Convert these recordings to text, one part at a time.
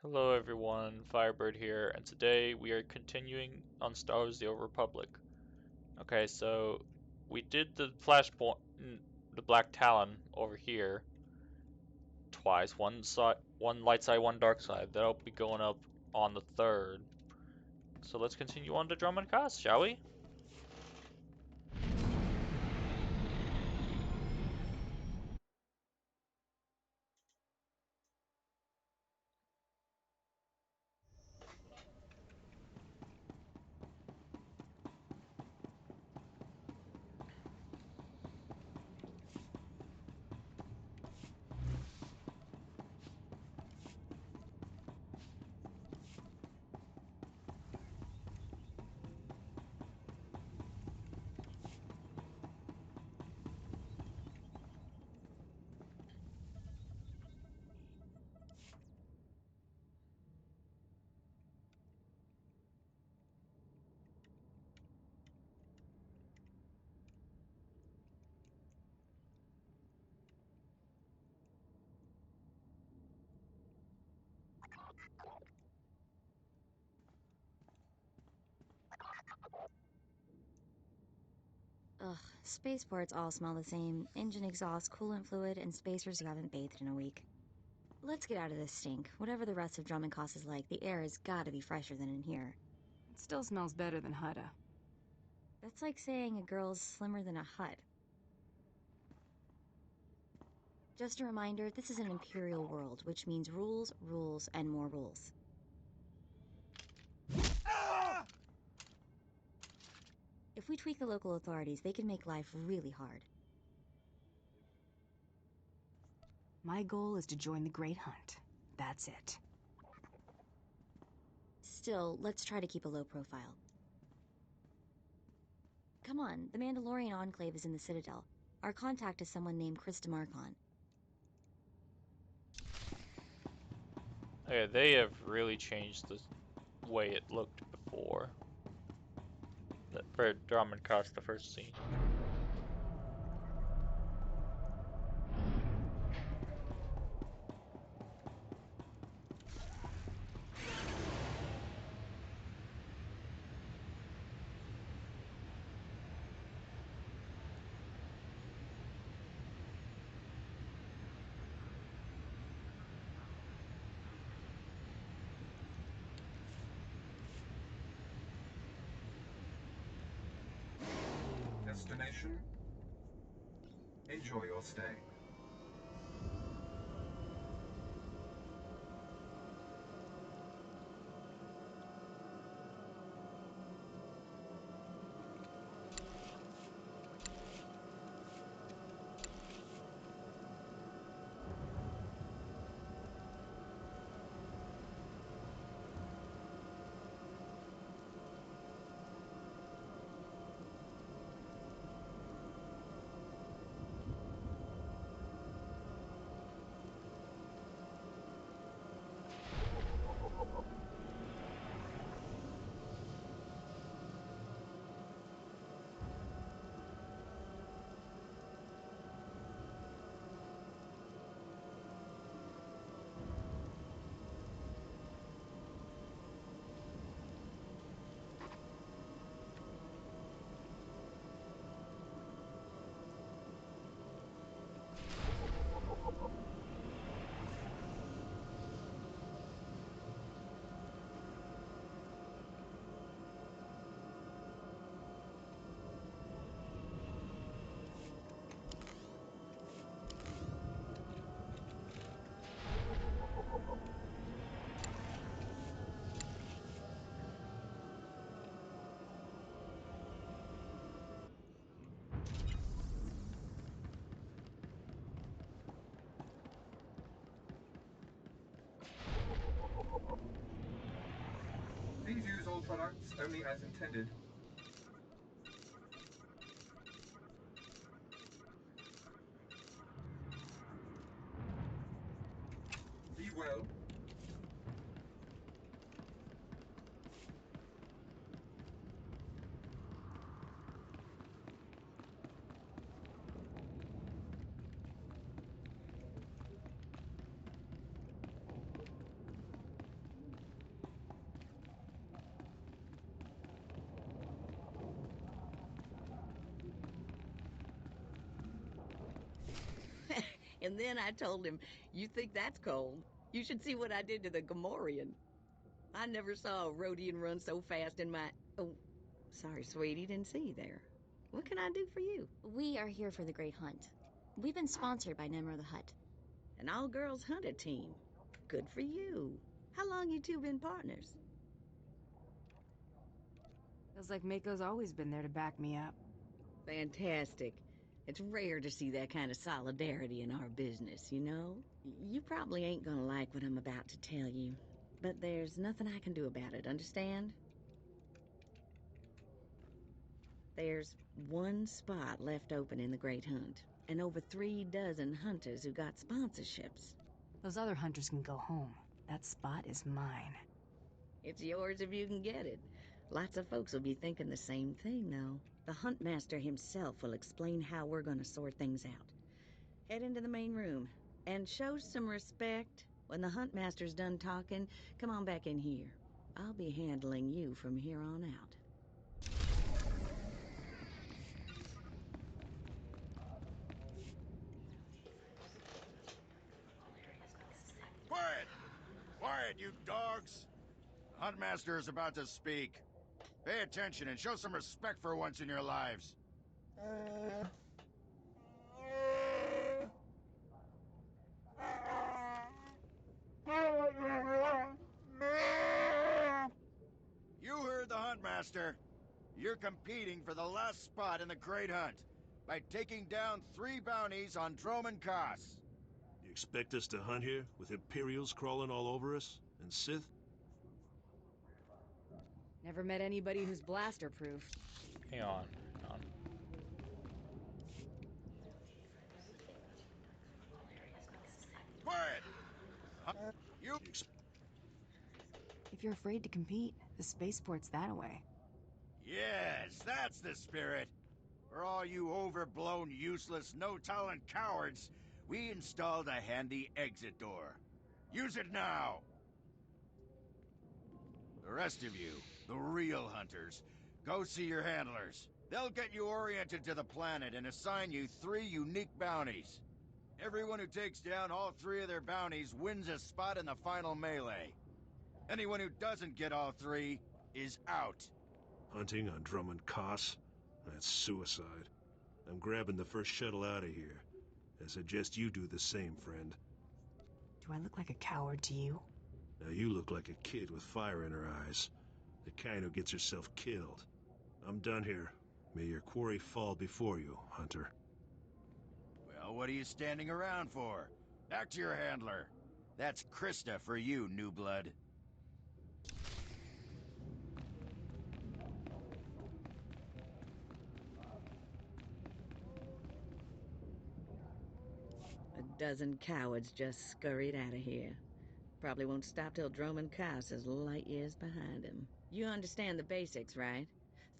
Hello everyone, Firebird here, and today we are continuing on Star Wars: The Old Republic. Okay, so we did the Flashpoint, the Black Talon over here twice. One side, one light side, one dark side. That'll be going up on the third. So let's continue on to Dromund Kass, shall we? Ugh, spaceports all smell the same. Engine exhaust, coolant fluid, and spacers who haven't bathed in a week. Let's get out of this stink. Whatever the rest of Dromund Kass is like, the air has gotta be fresher than in here. It still smells better than Hutta. That's like saying a girl's slimmer than a hut. Just a reminder, this is an imperial world, which means rules, rules, and more rules. If we tweak the local authorities, they can make life really hard. My goal is to join the Great Hunt. That's it. Still, let's try to keep a low profile. Come on, the Mandalorian Enclave is in the Citadel. Our contact is someone named Chris DeMarcon. Okay, they have really changed the way it looked before. For Dromund Kass, the first scene. Destination? Enjoy your stay. Please use all products only as intended. Be well. And then I told him, you think that's cold? You should see what I did to the Gamorrean. I never saw a Rhodian run so fast in my... Oh, sorry, sweetie, didn't see you there. What can I do for you? We are here for the Great Hunt. We've been sponsored by Nemro the Hutt. An all-girls hunter team. Good for you. How long you two been partners? Feels like Mako's always been there to back me up. Fantastic. It's rare to see that kind of solidarity in our business, you know? You probably ain't gonna like what I'm about to tell you, but there's nothing I can do about it, understand? There's one spot left open in the Great Hunt, and over 3 dozen hunters who got sponsorships. Those other hunters can go home. That spot is mine. It's yours if you can get it. Lots of folks will be thinking the same thing, though. The Huntmaster himself will explain how we're gonna sort things out. Head into the main room, and show some respect. When the Huntmaster's done talking, come on back in here. I'll be handling you from here on out. Quiet! Quiet, you dogs! The Huntmaster is about to speak. Pay attention and show some respect for once in your lives. You heard the Huntmaster. You're competing for the last spot in the Great Hunt by taking down 3 bounties on Dromund Kass. You expect us to hunt here, with Imperials crawling all over us? And Sith? Never met anybody who's blaster-proof. Hang on, hang on. Quiet! You... If you're afraid to compete, the spaceport's that away. Yes, that's the spirit. For all you overblown, useless, no-talent cowards, we installed a handy exit door. Use it now! The rest of you, the real hunters, go see your handlers. They'll get you oriented to the planet and assign you 3 unique bounties. Everyone who takes down all 3 of their bounties wins a spot in the final melee. Anyone who doesn't get all 3 is out. Hunting on Dromund Kass? That's suicide. I'm grabbing the first shuttle out of here. I suggest you do the same, friend. Do I look like a coward to you? Now you look like a kid with fire in her eyes. The kind who gets herself killed. I'm done here. May your quarry fall before you, Hunter. Well, what are you standing around for? Back to your handler. That's Krista for you, new blood. A dozen cowards just scurried out of here. Probably won't stop till Dromund Kass is light years behind him. You understand the basics, right?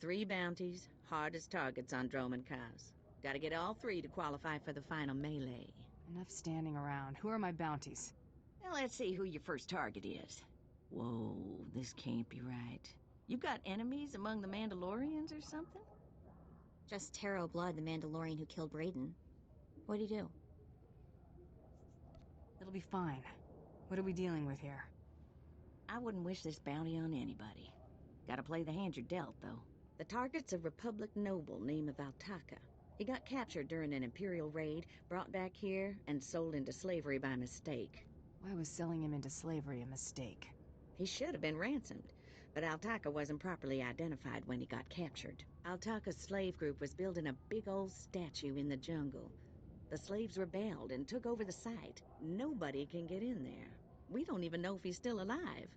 3 bounties, hardest targets on Dromund Kass. Gotta get all 3 to qualify for the final melee. Enough standing around. Who are my bounties? Now let's see who your first target is. Whoa, this can't be right. You got enemies among the Mandalorians or something? Just Taro Blood, the Mandalorian who killed Brayden. What'd he do? It'll be fine. What are we dealing with here? I wouldn't wish this bounty on anybody. Gotta play the hand you're dealt, though. The target's a Republic noble named Altaka. He got captured during an Imperial raid, brought back here, and sold into slavery by mistake. Why was selling him into slavery a mistake? He should have been ransomed, but Altaka wasn't properly identified when he got captured. Altaka's slave group was building a big old statue in the jungle. The slaves rebelled and took over the site. Nobody can get in there. We don't even know if he's still alive.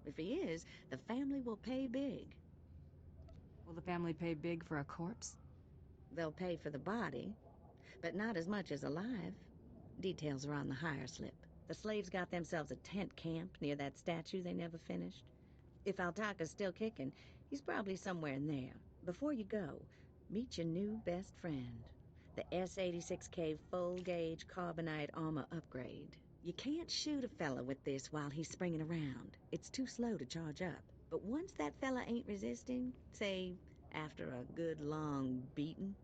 If he is, the family will pay big. Will the family pay big for a corpse? They'll pay for the body, but not as much as alive. Details are on the hire slip. The slaves got themselves a tent camp near that statue they never finished. If Altaka's still kicking, he's probably somewhere in there. Before you go, meet your new best friend. The S-86K full-gauge carbonite armor upgrade. You can't shoot a fella with this while he's springing around. It's too slow to charge up. But once that fella ain't resisting, say, after a good long beating,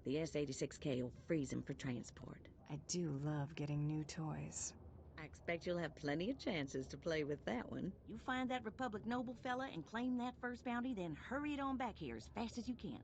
the S-86K will freeze him for transport. I do love getting new toys. I expect you'll have plenty of chances to play with that one. You find that Republic noble fella and claim that first bounty, then hurry it on back here as fast as you can.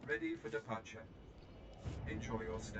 Ready for departure. Enjoy your stay.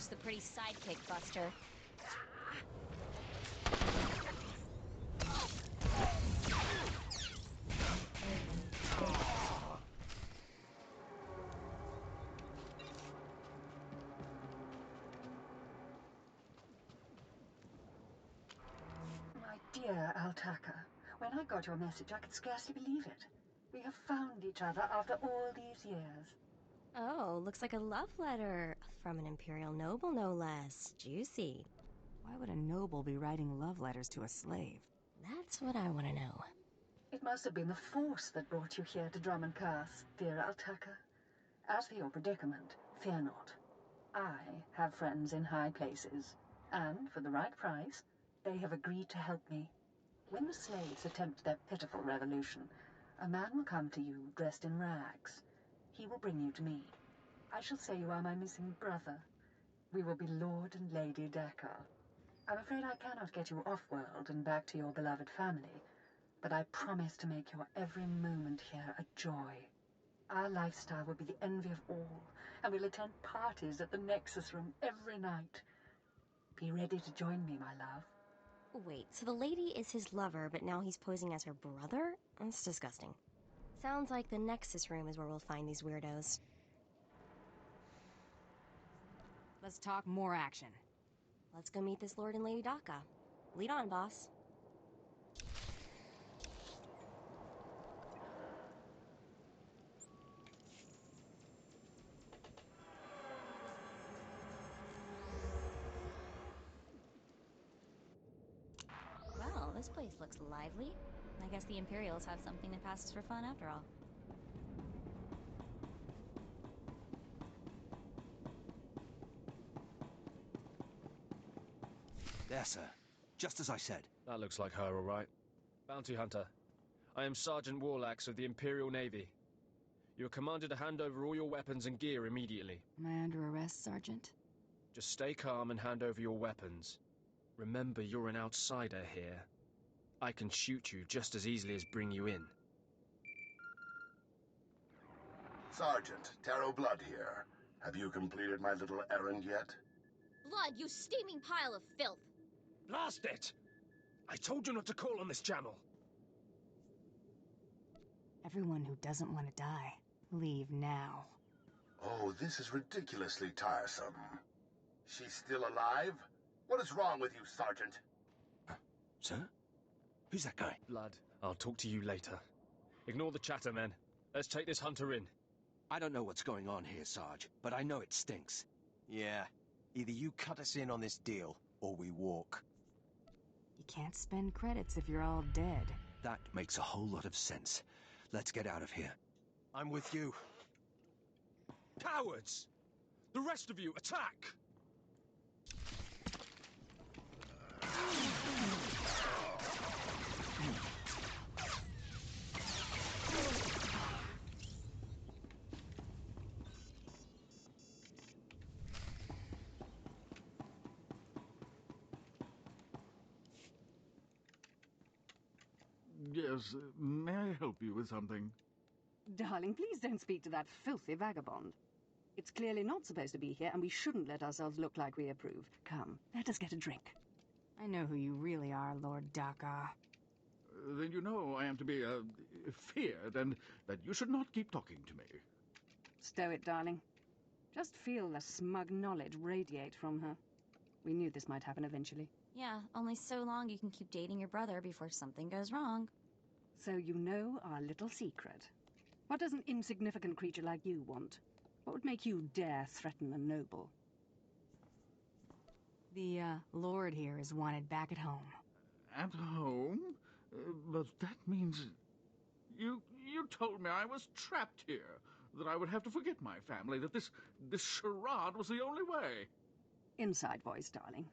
The pretty sidekick, Buster. Altaka. When I got your message, I could scarcely believe it. We have found each other after all these years. Oh, looks like a love letter. From an Imperial noble, no less. Juicy. Why would a noble be writing love letters to a slave? That's what I want to know. It must have been the Force that brought you here to Dromund Kass, dear Altaka. As for your predicament, fear not. I have friends in high places, and for the right price, they have agreed to help me. When the slaves attempt their pitiful revolution, a man will come to you dressed in rags. He will bring you to me. I shall say you are my missing brother. We will be Lord and Lady Dakar. I'm afraid I cannot get you off-world and back to your beloved family, but I promise to make your every moment here a joy. Our lifestyle will be the envy of all, and we'll attend parties at the Nexus Room every night. Be ready to join me, my love. Wait, so the lady is his lover, but now he's posing as her brother? That's disgusting. Sounds like the Nexus Room is where we'll find these weirdos. Let's talk more action. Let's go meet this Lord and Lady Daka. Lead on, boss. Well, this place looks lively. I guess the Imperials have something that passes for fun after all. There, sir. Just as I said. That looks like her, all right. Bounty Hunter. I am Sergeant Warlax of the Imperial Navy. You are commanded to hand over all your weapons and gear immediately. Am I under arrest, Sergeant? Just stay calm and hand over your weapons. Remember, you're an outsider here. I can shoot you just as easily as bring you in. Sergeant, Taro Blood here. Have you completed my little errand yet? Blood, you steaming pile of filth! Blast it! I told you not to call on this channel! Everyone who doesn't want to die, leave now. Oh, this is ridiculously tiresome. She's still alive? What is wrong with you, Sergeant? Sir? Who's that guy? Blood, I'll talk to you later. Ignore the chatter, men. Let's take this hunter in. I don't know what's going on here, Sarge, but I know it stinks. Yeah, either you cut us in on this deal, or we walk. You can't spend credits if you're all dead. That makes a whole lot of sense. Let's get out of here. I'm with you. Cowards! The rest of you, attack! Yes, may I help you with something? Darling, please don't speak to that filthy vagabond. It's clearly not supposed to be here, and we shouldn't let ourselves look like we approve. Come, let us get a drink. I know who you really are, Lord Daka. Then you know I am to be, feared, and that you should not keep talking to me. Stow it, darling. Just feel the smug knowledge radiate from her. We knew this might happen eventually. Yeah, only so long you can keep dating your brother before something goes wrong. So you know our little secret. What does an insignificant creature like you want? What would make you dare threaten a noble? The, Lord here is wanted back at home. At home? But that means... You told me I was trapped here, that I would have to forget my family, that this charade was the only way. Inside voice, darling.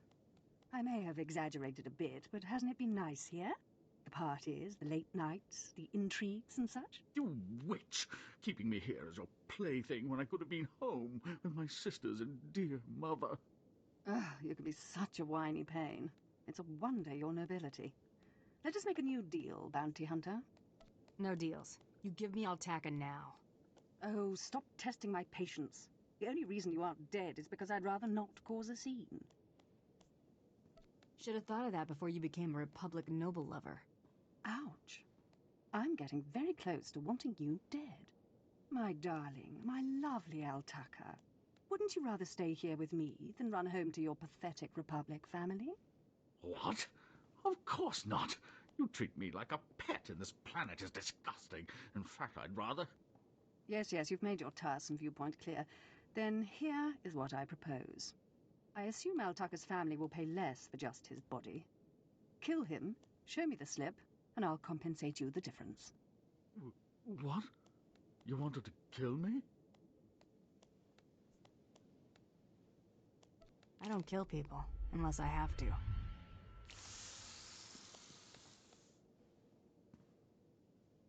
I may have exaggerated a bit, but hasn't it been nice here? The parties, the late nights, the intrigues and such? You witch! Keeping me here as your plaything when I could have been home with my sisters and dear mother. Ah, you can be such a whiny pain. It's a wonder your nobility. Let us make a new deal, bounty hunter. No deals. You give me Altaka now. Oh, stop testing my patience. The only reason you aren't dead is because I'd rather not cause a scene. Should have thought of that before you became a Republic noble lover. Ouch. I'm getting very close to wanting you dead. My darling, my lovely Altaka. Wouldn't you rather stay here with me than run home to your pathetic Republic family? What? Of course not. You treat me like a pet, and this planet is disgusting. In fact, I'd rather... Yes, you've made your tiresome viewpoint clear. Then here is what I propose. I assume Altaka's family will pay less for just his body. Kill him, show me the slip, and I'll compensate you the difference. What? You wanted to kill me? I don't kill people, unless I have to.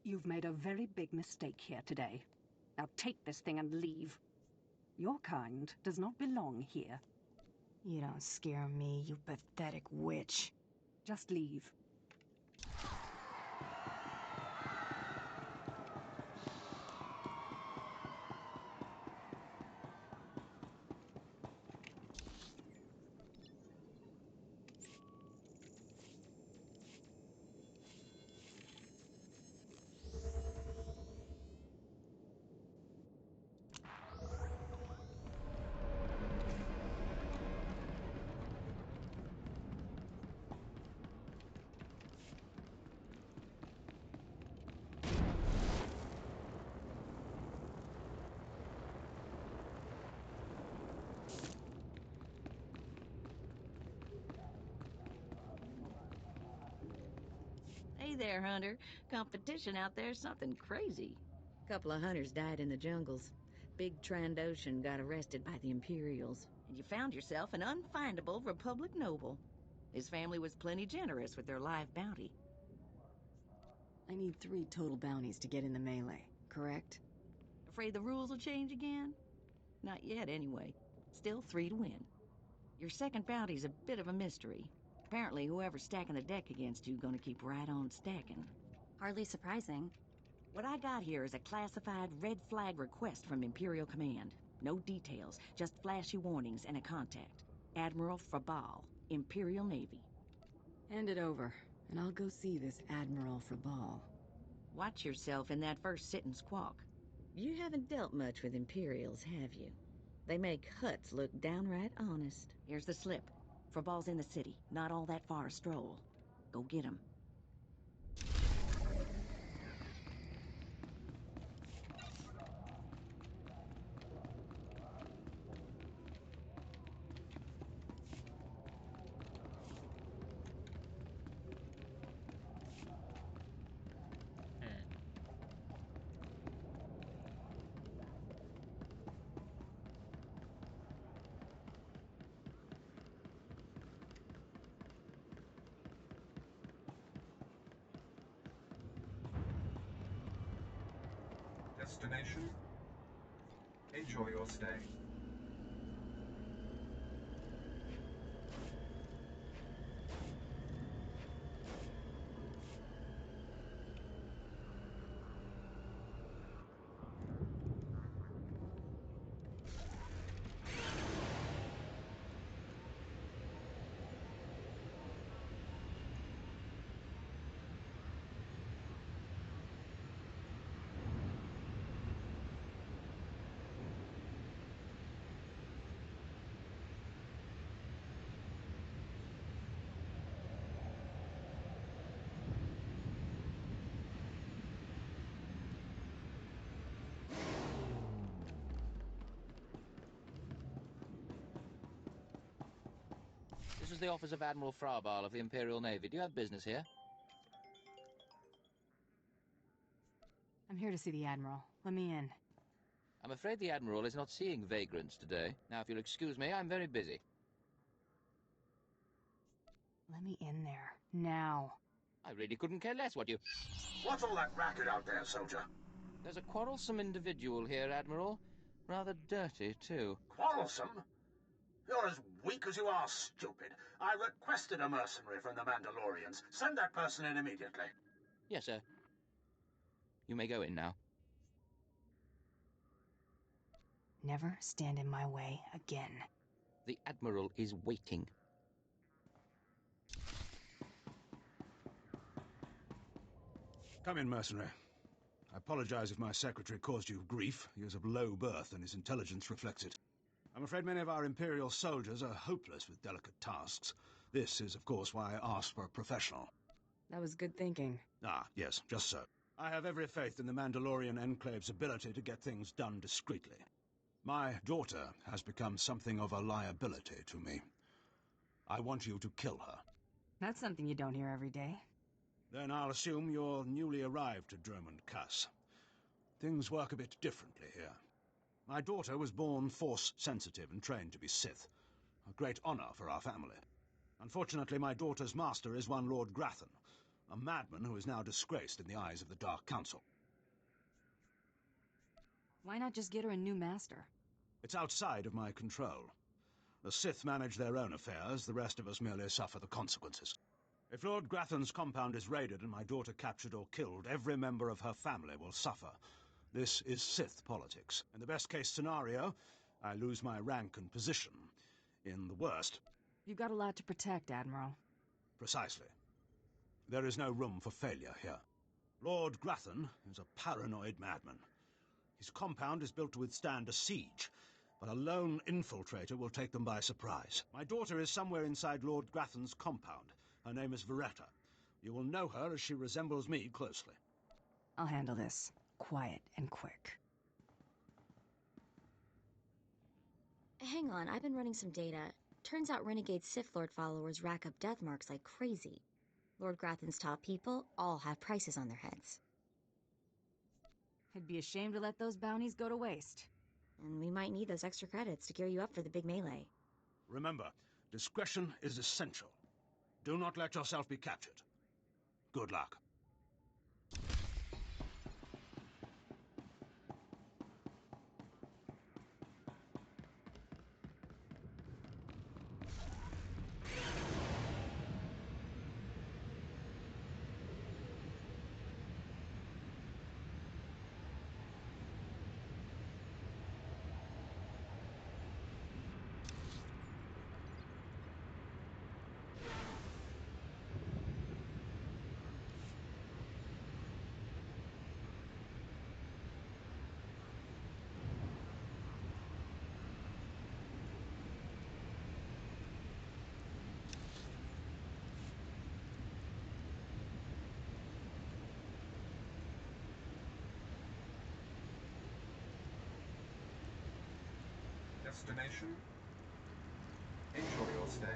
You've made a very big mistake here today. Now take this thing and leave. Your kind does not belong here. You don't scare me, you pathetic witch. Just leave. Hey there, Hunter. Competition out there's something crazy. Couple of hunters died in the jungles. Big Trandoshan got arrested by the Imperials. And you found yourself an unfindable Republic noble. His family was plenty generous with their live bounty. I need 3 total bounties to get in the melee, correct? Afraid the rules will change again? Not yet, anyway. Still 3 to win. Your second bounty's a bit of a mystery. Apparently, whoever's stacking the deck against you gonna keep right on stacking. Hardly surprising. What I got here is a classified red flag request from Imperial Command. No details, just flashy warnings and a contact. Admiral Frabal, Imperial Navy. Hand it over, and I'll go see this Admiral Frabal. Watch yourself in that first sit and squawk. You haven't dealt much with Imperials, have you? They make huts look downright honest. Here's the slip. Frabal's in the city, not all that far a stroll. Go get him. Destination? Enjoy your stay. This is the office of Admiral Frabal of the Imperial Navy. Do you have business here? I'm here to see the Admiral. Let me in. I'm afraid the Admiral is not seeing vagrants today. Now, if you'll excuse me, I'm very busy. Let me in there. Now. I really couldn't care less what you... What's all that racket out there, soldier? There's a quarrelsome individual here, Admiral. Rather dirty, too. Quarrelsome? You're as weak as you are stupid. I requested a mercenary from the Mandalorians. Send that person in immediately. Yes, sir. You may go in now. Never stand in my way again. The Admiral is waiting. Come in, mercenary. I apologize if my secretary caused you grief. He is of low birth, and his intelligence reflects it. I'm afraid many of our Imperial soldiers are hopeless with delicate tasks. This is, of course, why I asked for a professional. That was good thinking. Ah, yes, just so. I have every faith in the Mandalorian Enclave's ability to get things done discreetly. My daughter has become something of a liability to me. I want you to kill her. That's something you don't hear every day. Then I'll assume you're newly arrived at Dromund Kass. Things work a bit differently here. My daughter was born Force-sensitive and trained to be Sith. A great honor for our family. Unfortunately, my daughter's master is one Lord Grathan, a madman who is now disgraced in the eyes of the Dark Council. Why not just get her a new master? It's outside of my control. The Sith manage their own affairs, the rest of us merely suffer the consequences. If Lord Grathan's compound is raided and my daughter captured or killed, every member of her family will suffer. This is Sith politics. In the best-case scenario, I lose my rank and position. In the worst... You've got a lot to protect, Admiral. Precisely. There is no room for failure here. Lord Grathan is a paranoid madman. His compound is built to withstand a siege, but a lone infiltrator will take them by surprise. My daughter is somewhere inside Lord Grathan's compound. Her name is Veretta. You will know her as she resembles me closely. I'll handle this. Quiet and quick. Hang on, I've been running some data. Turns out renegade Sith Lord followers rack up death marks like crazy. Lord Grathan's top people all have prices on their heads. I'd be ashamed to let those bounties go to waste. And we might need those extra credits to gear you up for the big melee. Remember, discretion is essential. Do not let yourself be captured. Good luck. Destination? Enjoy your stay.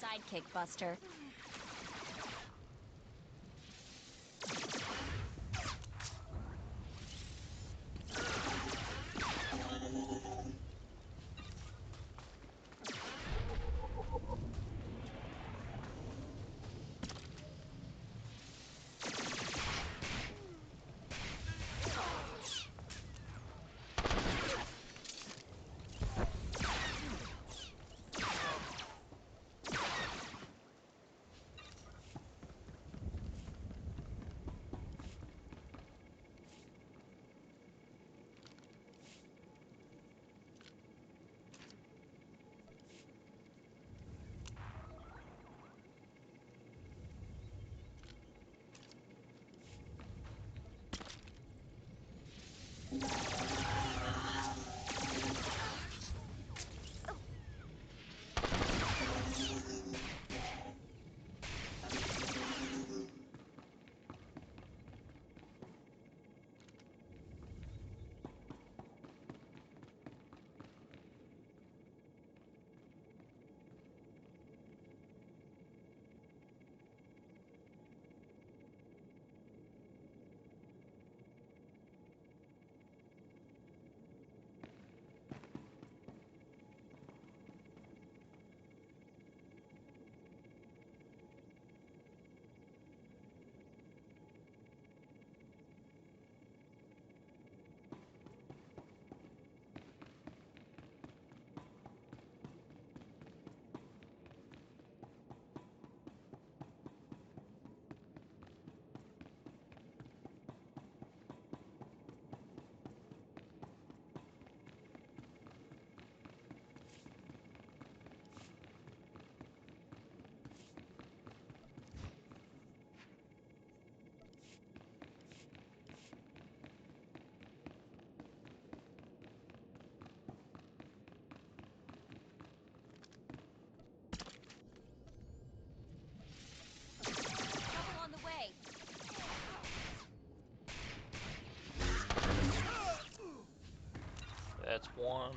sidekick, Buster. That's one.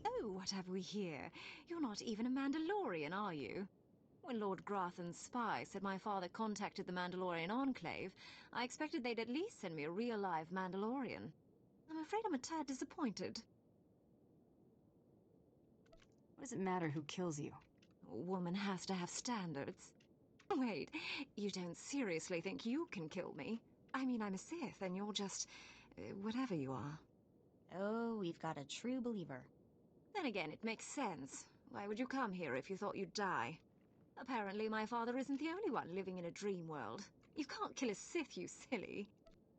Oh, what have we here? You're not even a Mandalorian, are you? When Lord Grathan's spy said my father contacted the Mandalorian Enclave, I expected they'd at least send me a real-live Mandalorian. I'm afraid I'm a tad disappointed. What does it matter who kills you? A woman has to have standards. Wait, you don't seriously think you can kill me? I mean, I'm a Sith, and you're just... whatever you are. Oh, we've got a true believer. Then again, it makes sense. Why would you come here if you thought you'd die? Apparently, my father isn't the only one living in a dream world. You can't kill a Sith, you silly.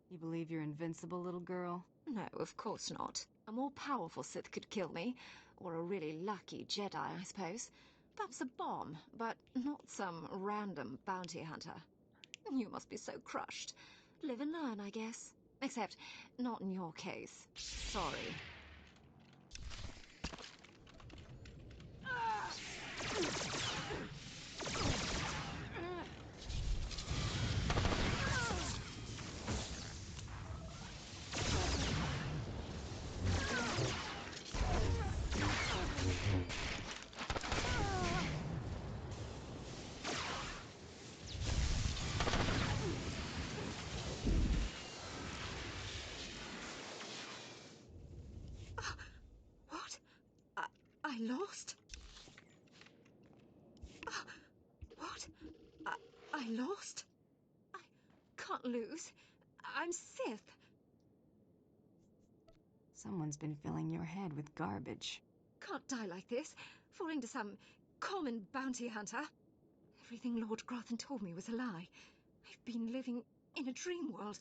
You believe you're invincible, little girl? No, of course not. A more powerful Sith could kill me. Or a really lucky Jedi, I suppose. Perhaps a bomb, but not some random bounty hunter. You must be so crushed. Live and learn, I guess. Except, not in your case. Sorry. What? I lost? What? I lost? I can't lose. I'm Sith. Someone's been filling your head with garbage. Can't die like this, falling to some common bounty hunter. Everything Lord Grathan told me was a lie. I've been living in a dream world.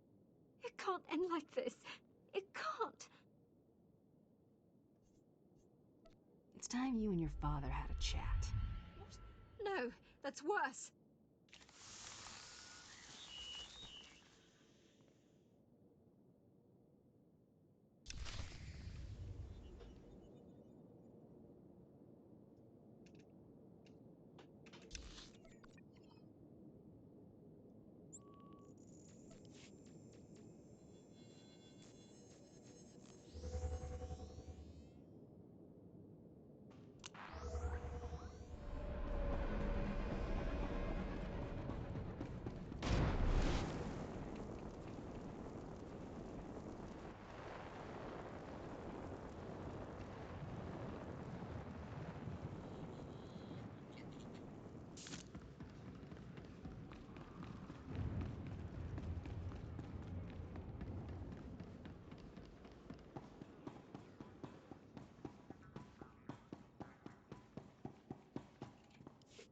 It can't end like this. It can't. It's time you and your father had a chat. No, that's worse.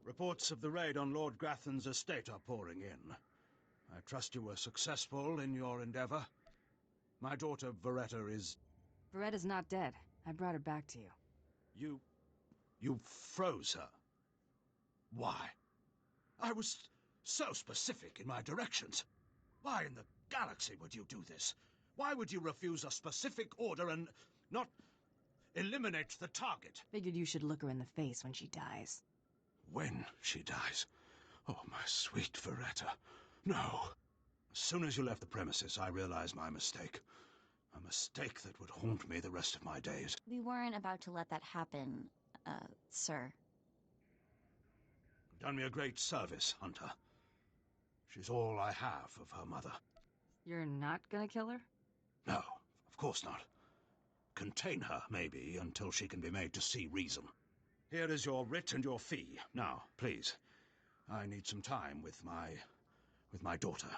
Reports of the raid on Lord Grathan's estate are pouring in. I trust you were successful in your endeavor. My daughter, Veretta, is... Veretta's not dead. I brought her back to you. You froze her? Why? I was so specific in my directions. Why in the galaxy would you do this? Why would you refuse a specific order and not eliminate the target? Figured you should look her in the face when she dies. When she dies? Oh, my sweet Veretta. No. As soon as you left the premises, I realized my mistake. A mistake that would haunt me the rest of my days. We weren't about to let that happen, sir. You've done me a great service, Hunter. She's all I have of her mother. You're not gonna kill her? No, of course not. Contain her, maybe, until she can be made to see reason. Here is your writ and your fee. Now, please. I need some time with my daughter.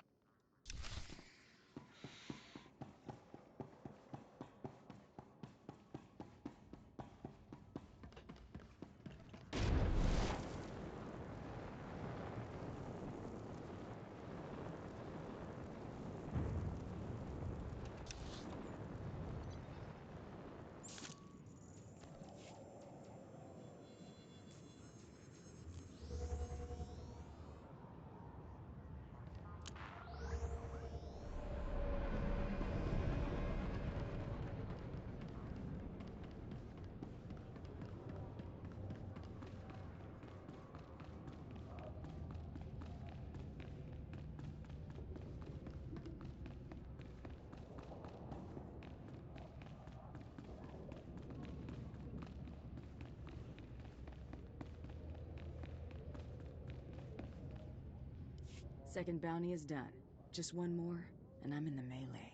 Second bounty is done. Just one more, and I'm in the melee.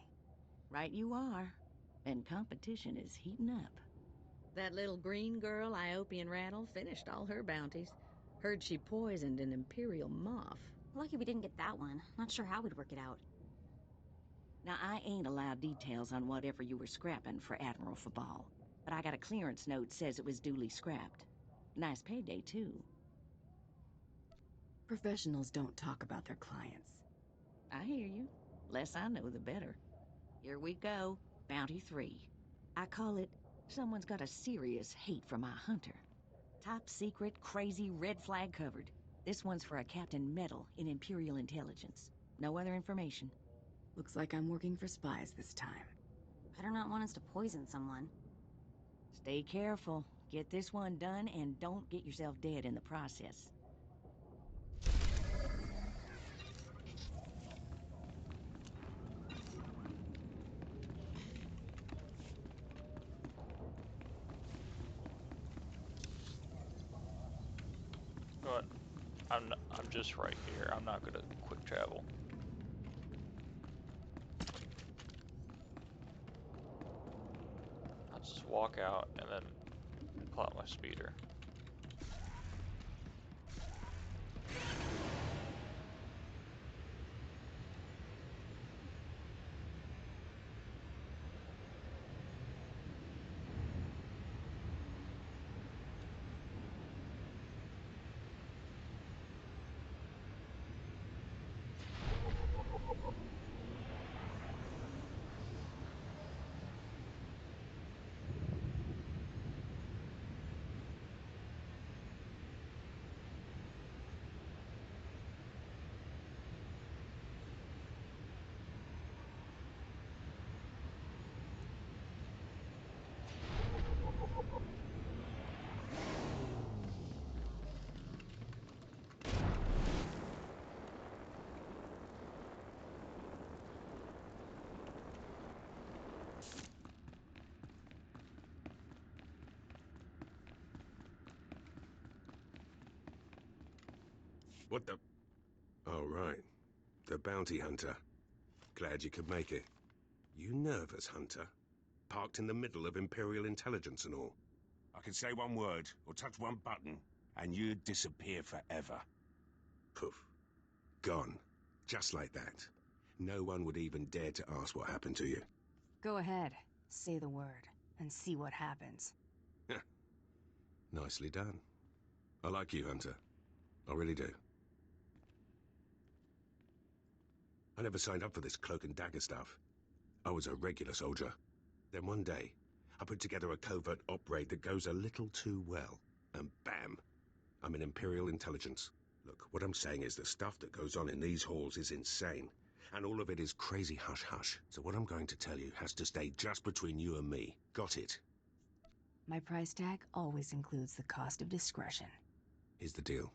Right you are. And competition is heating up. That little green girl, Iopian Rattle, finished all her bounties. Heard she poisoned an Imperial moth. Lucky we didn't get that one. Not sure how we'd work it out. Now, I ain't allowed details on whatever you were scrapping for Admiral Fabal, but I got a clearance note says it was duly scrapped. Nice payday, too. Professionals don't talk about their clients. I hear you. Less I know, the better. Here we go. Bounty 3. I call it, someone's got a serious hate for my hunter. Top secret, crazy, red flag covered. This one's for a Captain Metal in Imperial Intelligence. No other information. Looks like I'm working for spies this time. Better not want us to poison someone. Stay careful. Get this one done and don't get yourself dead in the process. But I'm just right here. I'm not gonna quick travel. I'll just walk out and then pull out my speeder. What the... Oh, right. The bounty hunter. Glad you could make it. You nervous, Hunter? Parked in the middle of Imperial intelligence and all. I could say one word, or touch one button, and you'd disappear forever. Poof. Gone. Just like that. No one would even dare to ask what happened to you. Go ahead. Say the word, and see what happens. Nicely done. I like you, Hunter. I really do. I never signed up for this cloak and dagger stuff. I was a regular soldier. Then one day, I put together a covert op raid that goes a little too well. And bam! I'm in Imperial intelligence. Look, what I'm saying is the stuff that goes on in these halls is insane. And all of it is crazy hush-hush. So what I'm going to tell you has to stay just between you and me. Got it? My price tag always includes the cost of discretion. Here's the deal.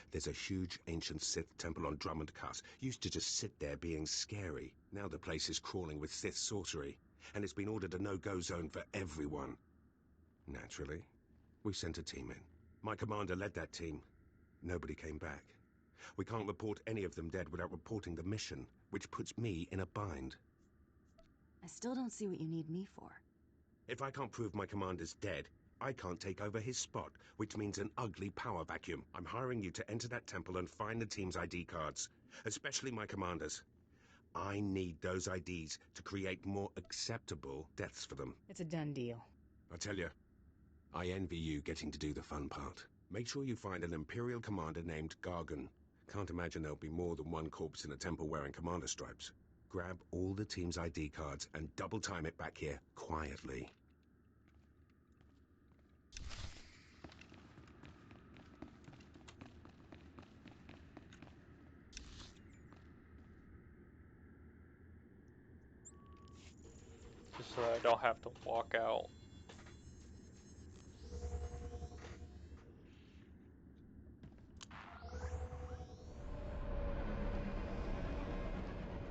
There's a huge ancient Sith temple on Dromund Kass. Used to just sit there being scary. Now the place is crawling with Sith sorcery. And it's been ordered a no-go zone for everyone. Naturally, we sent a team in. My commander led that team. Nobody came back. We can't report any of them dead without reporting the mission, which puts me in a bind. I still don't see what you need me for. If I can't prove my commander's dead, I can't take over his spot, which means an ugly power vacuum. I'm hiring you to enter that temple and find the team's ID cards, especially my commander's. I need those IDs to create more acceptable deaths for them. It's a done deal. I tell you, I envy you getting to do the fun part. Make sure you find an Imperial commander named Gargan. Can't imagine there'll be more than one corpse in a temple wearing commander stripes. Grab all the team's ID cards and double time it back here, quietly. Just so I don't have to walk out.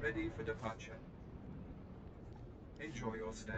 Ready for departure. Enjoy your stay.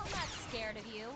I'm not scared of you.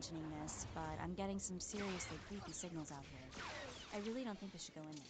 mentioning this, but I'm getting some seriously creepy signals out here. I really don't think we should go in there.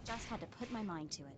Just had to put my mind to it.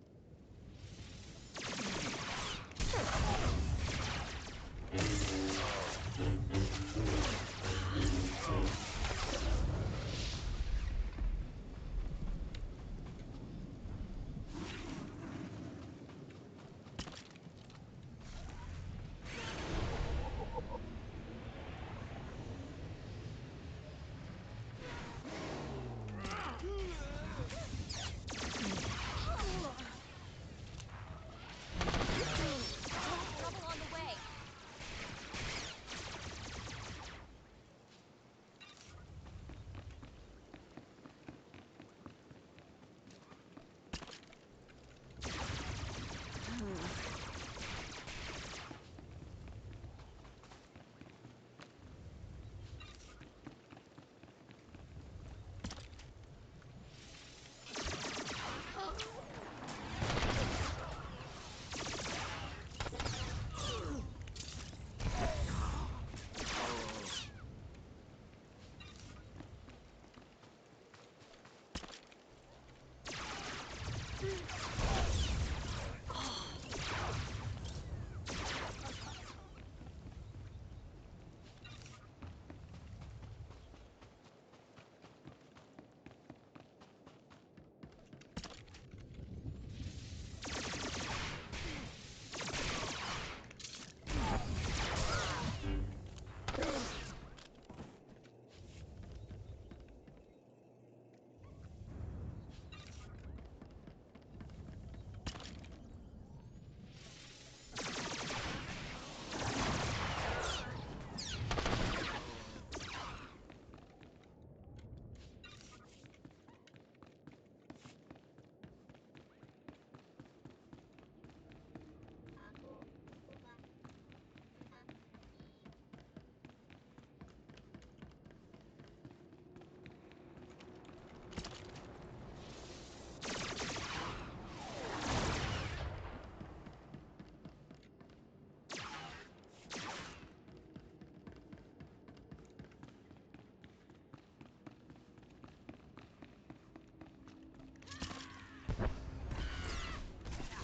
Trouble on the way.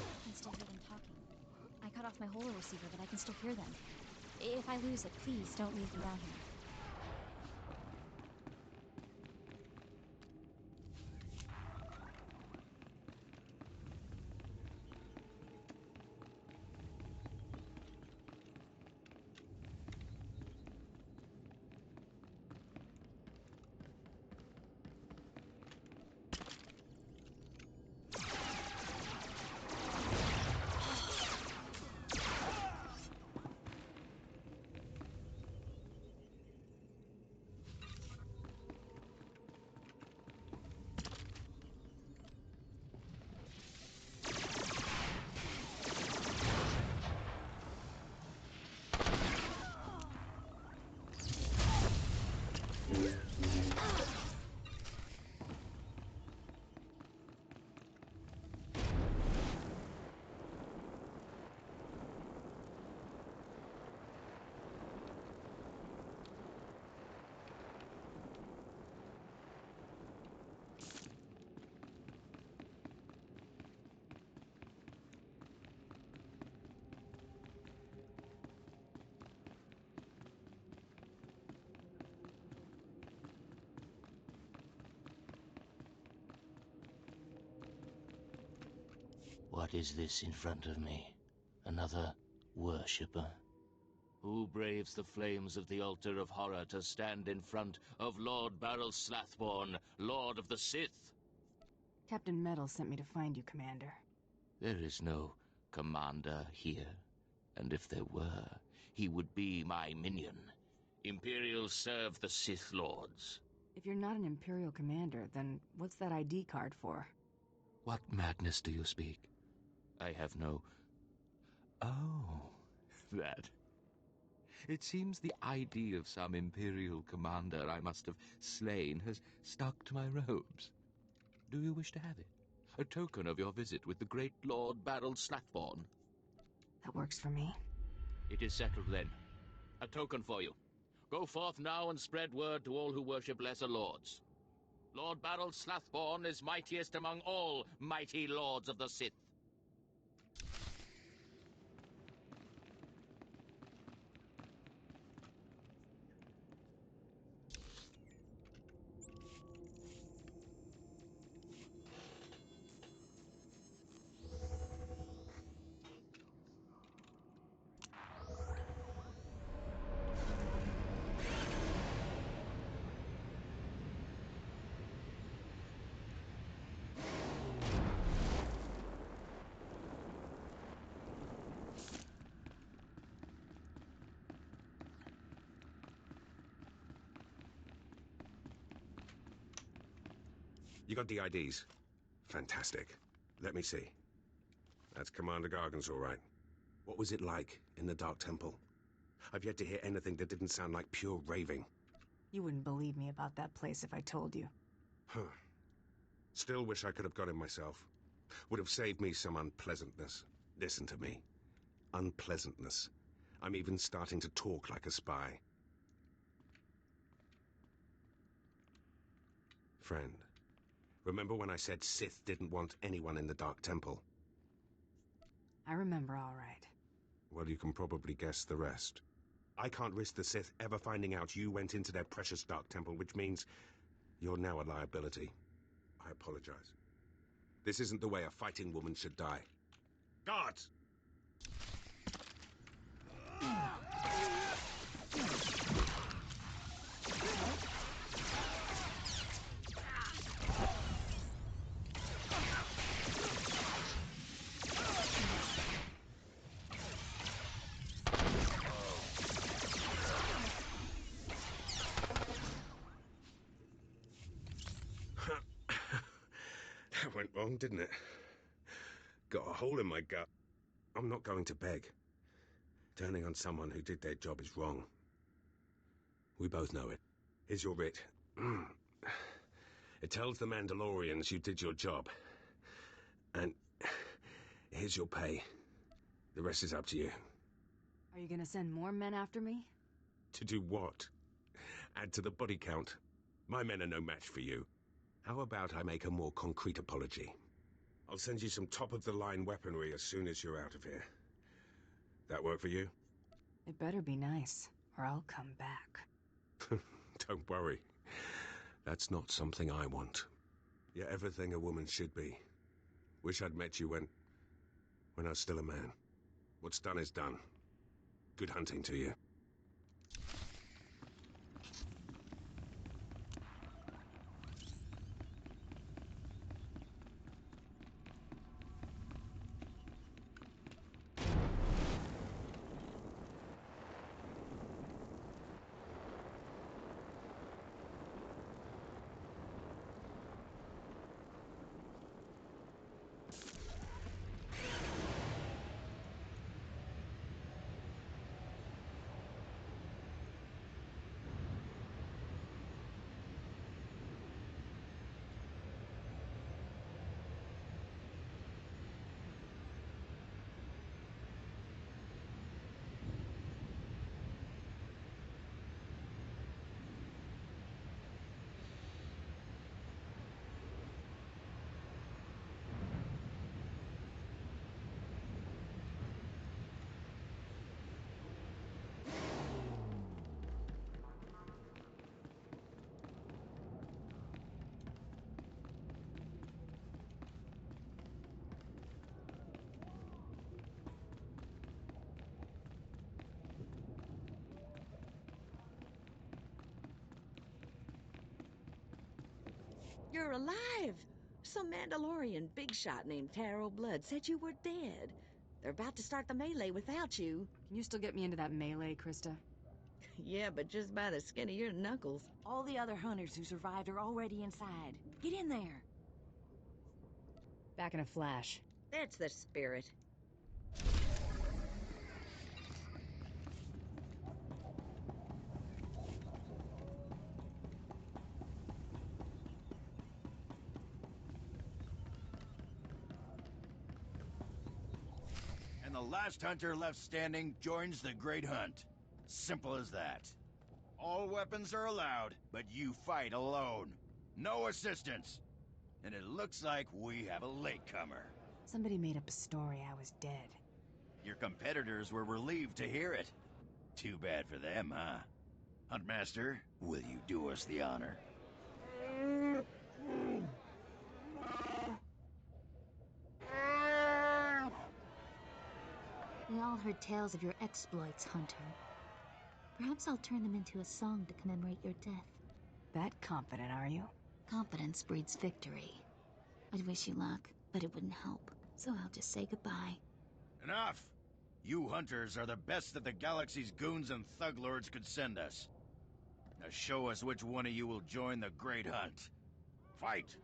I can still hear them talking. I cut off my holo receiver, but I can still hear them. If I lose it, please don't leave them down here. What is this in front of me? Another worshipper? Who braves the flames of the altar of horror to stand in front of Lord Baral Slathborn, Lord of the Sith? Captain Metal sent me to find you, Commander. There is no commander here, and if there were, he would be my minion. Imperials serve the Sith Lords. If you're not an Imperial commander, then what's that ID card for? What madness do you speak? I have no... Oh, that. It seems the ID of some Imperial commander I must have slain has stuck to my robes. Do you wish to have it? A token of your visit with the great Lord Baral Slathborn? That works for me. It is settled then. A token for you. Go forth now and spread word to all who worship lesser lords. Lord Baral Slathborn is mightiest among all mighty lords of the Sith. You got the IDs? Fantastic. Let me see. That's Commander Gargan's all right. What was it like in the Dark Temple? I've yet to hear anything that didn't sound like pure raving. You wouldn't believe me about that place if I told you. Huh. Still wish I could have got him myself. Would have saved me some unpleasantness. Listen to me. Unpleasantness. I'm even starting to talk like a spy. Friend, remember when I said Sith didn't want anyone in the Dark Temple? I remember all right. Well, you can probably guess the rest. I can't risk the Sith ever finding out you went into their precious Dark Temple, which means you're now a liability. I apologize. This isn't the way a fighting woman should die. Guards! That went wrong, didn't it? Got a hole in my gut. I'm not going to beg. Turning on someone who did their job is wrong. We both know it. Here's your writ. It tells the Mandalorians you did your job. And here's your pay. The rest is up to you. Are you gonna send more men after me? To do what? Add to the body count. My men are no match for you. How about I make a more concrete apology? I'll send you some top-of-the-line weaponry as soon as you're out of here. That work for you? It better be nice, or I'll come back. Don't worry. That's not something I want. You're everything a woman should be. Wish I'd met you when I was still a man. What's done is done. Good hunting to you. You're alive! Some Mandalorian big shot named Taro Blood said you were dead. They're about to start the melee without you. Can you still get me into that melee, Krista? Yeah, but just by the skin of your knuckles. All the other hunters who survived are already inside. Get in there. Back in a flash. That's the spirit. And the last hunter left standing joins the Great Hunt. Simple as that. All weapons are allowed, but you fight alone. No assistance. And it looks like we have a latecomer. Somebody made up a story I was dead. Your competitors were relieved to hear it. Too bad for them, huh? Huntmaster, will you do us the honor? We all heard tales of your exploits, Hunter. Perhaps I'll turn them into a song to commemorate your death. That confident, are you? Confidence breeds victory. I'd wish you luck, but it wouldn't help. So I'll just say goodbye. Enough! You hunters are the best that the galaxy's goons and thug lords could send us. Now show us which one of you will join the Great Hunt. Fight!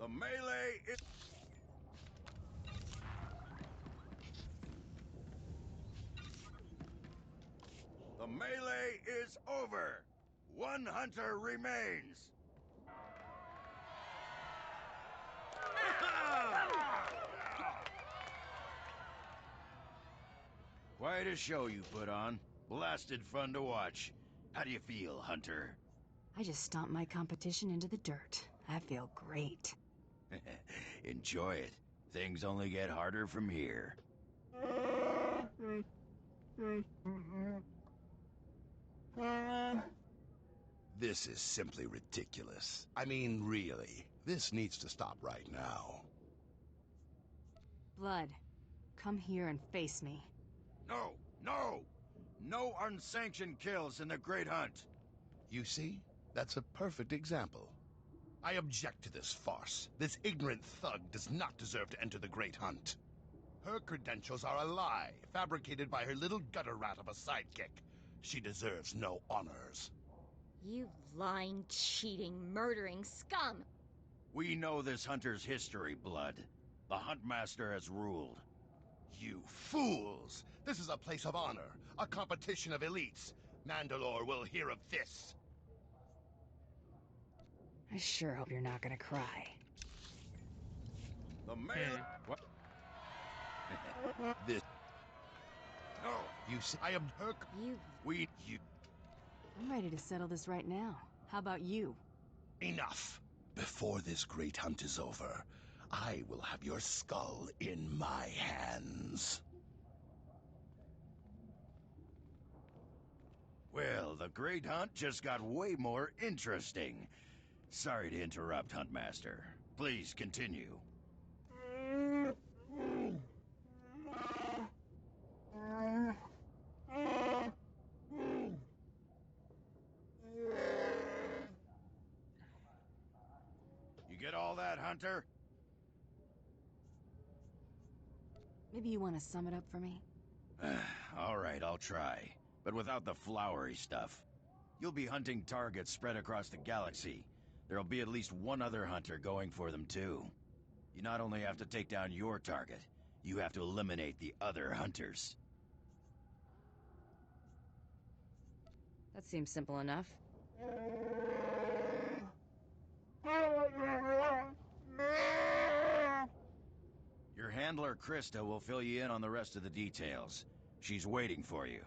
The melee is... The melee is over. One hunter remains. Quite a show you put on. Blasted fun to watch. How do you feel, Hunter? I just stomped my competition into the dirt. I feel great. Enjoy it. Things only get harder from here. This is simply ridiculous. I mean, really. This needs to stop right now. Blood, come here and face me. No! No! No unsanctioned kills in the Great Hunt! You see? That's a perfect example. I object to this farce. This ignorant thug does not deserve to enter the Great Hunt. Her credentials are a lie, fabricated by her little gutter rat of a sidekick. She deserves no honors. You lying, cheating, murdering scum! We know this hunter's history, Blood. The Huntmaster has ruled. You fools! This is a place of honor, a competition of elites. Mandalore will hear of this. I sure hope you're not gonna cry. The melee... What? This... No! You see, I am her... You... I'm ready to settle this right now. How about you? Enough! Before this Great Hunt is over, I will have your skull in my hands. Well, the Great Hunt just got way more interesting. Sorry to interrupt, Huntmaster. Please continue. You get all that, Hunter? Maybe you want to sum it up for me? All right, I'll try. But without the flowery stuff. You'll be hunting targets spread across the galaxy. There'll be at least one other hunter going for them, too. You not only have to take down your target, you have to eliminate the other hunters. That seems simple enough. Your handler, Krista, will fill you in on the rest of the details. She's waiting for you.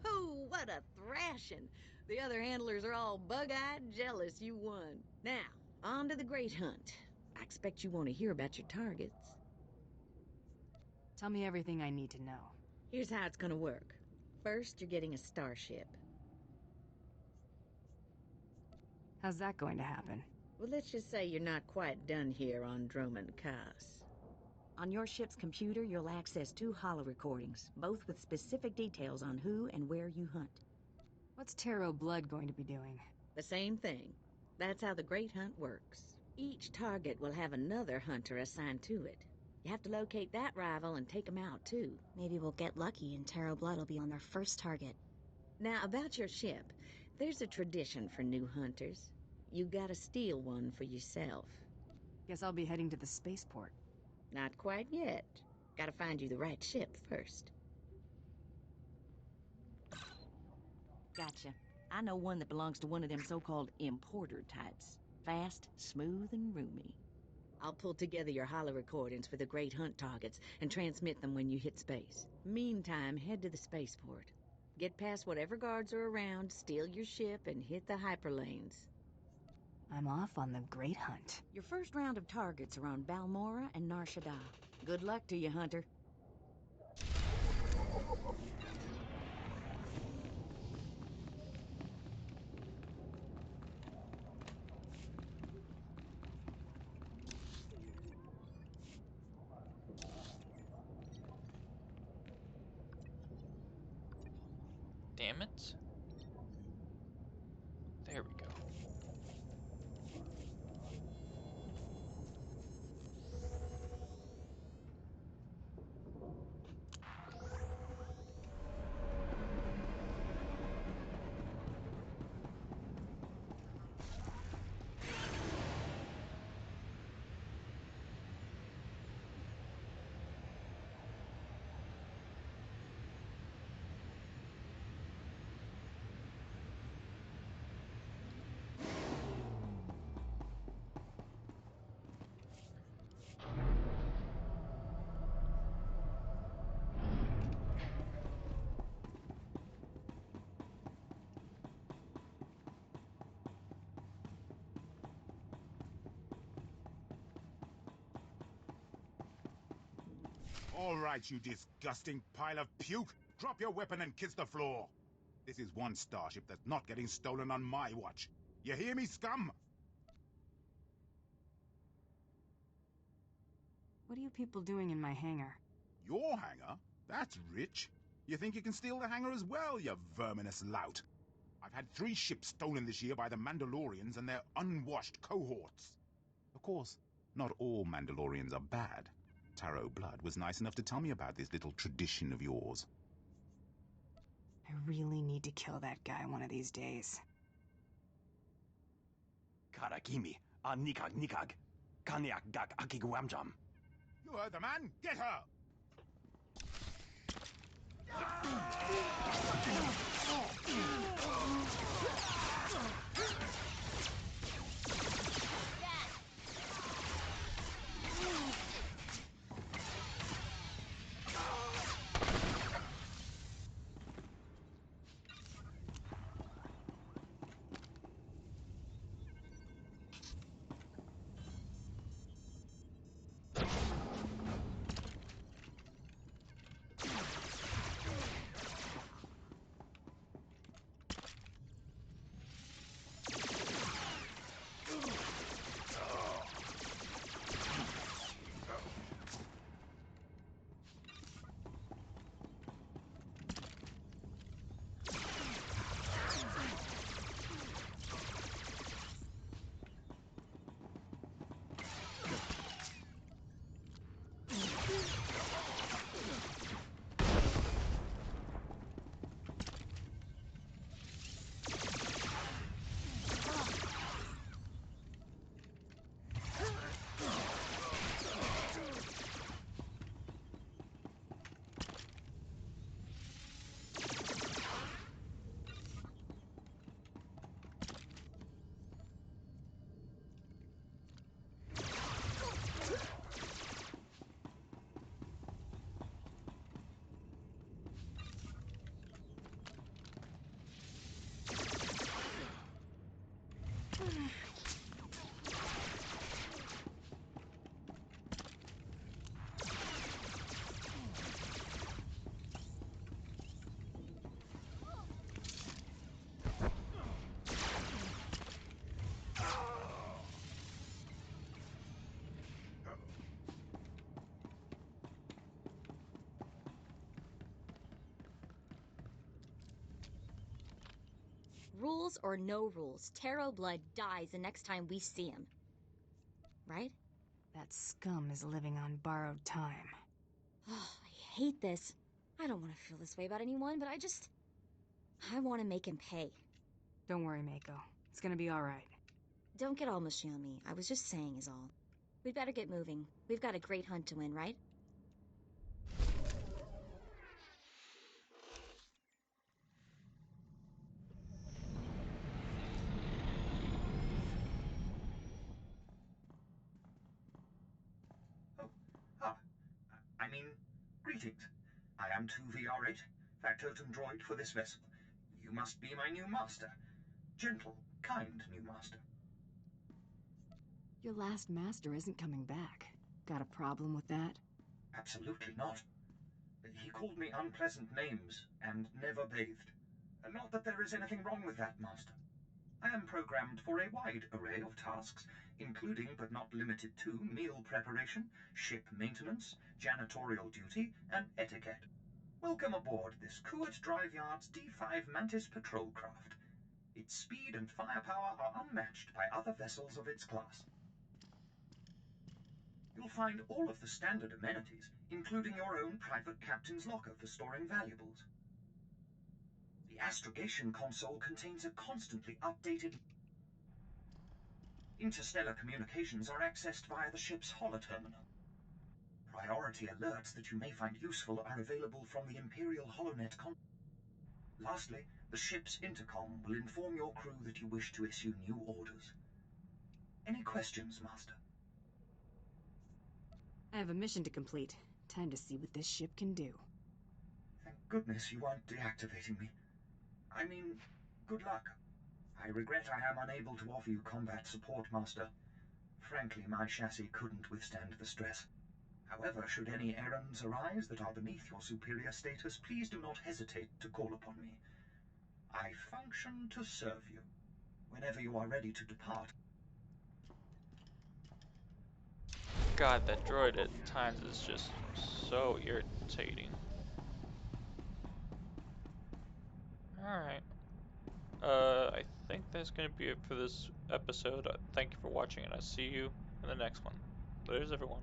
Oh, what a thrashing! The other handlers are all bug-eyed jealous you won. Now, on to the Great Hunt. I expect you want to hear about your targets. Tell me everything I need to know. Here's how it's gonna work. First, you're getting a starship. How's that going to happen? Well, let's just say you're not quite done here on Dromund Kass. On your ship's computer, you'll access 2 holo-recordings, both with specific details on who and where you hunt. What's Tarot Blood going to be doing? The same thing. That's how the Great Hunt works. Each target will have another hunter assigned to it. You have to locate that rival and take him out, too. Maybe we'll get lucky and Tarot Blood will be on their first target. Now, about your ship, there's a tradition for new hunters. You gotta steal one for yourself. Guess I'll be heading to the spaceport. Not quite yet. Gotta find you the right ship first. Gotcha. I know one that belongs to one of them so-called importer types. Fast, smooth, and roomy. I'll pull together your holo-recordings for the Great Hunt targets and transmit them when you hit space. Meantime, head to the spaceport. Get past whatever guards are around, steal your ship, and hit the hyperlanes. I'm off on the Great Hunt. Your first round of targets are on Balmora and Nar Shaddaa. Good luck to you, Hunter. Damn it. There we go. All right, you disgusting pile of puke. Drop your weapon and kiss the floor. This is one starship that's not getting stolen on my watch. You hear me, scum? What are you people doing in my hangar? Your hangar? That's rich. You think you can steal the hangar as well, you verminous lout? I've had 3 ships stolen this year by the Mandalorians and their unwashed cohorts. Of course, not all Mandalorians are bad. Tarot Blood was nice enough to tell me about this little tradition of yours. I really need to kill that guy one of these days. Karakimi, nikag nikag, kanyak dak akiguamjam. You heard the man. Get her! Rules or no rules, Taro Blood dies the next time we see him. Right? That scum is living on borrowed time. Oh, I hate this. I don't want to feel this way about anyone, but I want to make him pay. Don't worry, Mako. It's gonna be alright. Don't get all mushy on me. I was just saying is all. We'd better get moving. We've got a great hunt to win, right? I mean, greetings. I am 2VR8, factotum droid for this vessel. You must be my new master. Gentle, kind new master. Your last master isn't coming back. Got a problem with that? Absolutely not. He called me unpleasant names and never bathed. Not that there is anything wrong with that, master. I am programmed for a wide array of tasks, including but not limited to meal preparation, ship maintenance, janitorial duty, and etiquette. Welcome aboard this Kuat Drive Yard's D5 Mantis patrol craft. Its speed and firepower are unmatched by other vessels of its class. You'll find all of the standard amenities, including your own private captain's locker for storing valuables. The astrogation console contains a constantly updated... Interstellar communications are accessed via the ship's holoterminal. Priority alerts that you may find useful are available from the Imperial HoloNet console. Lastly, the ship's intercom will inform your crew that you wish to issue new orders. Any questions, Master? I have a mission to complete. Time to see what this ship can do. Thank goodness you aren't deactivating me. I mean, good luck. I regret I am unable to offer you combat support, Master. Frankly, my chassis couldn't withstand the stress. However, should any errands arise that are beneath your superior status, please do not hesitate to call upon me. I function to serve you. Whenever you are ready to depart. God, that droid at times is just so irritating. Alright. I think that's going to be it for this episode. Thank you for watching, and I'll see you in the next one. There's everyone.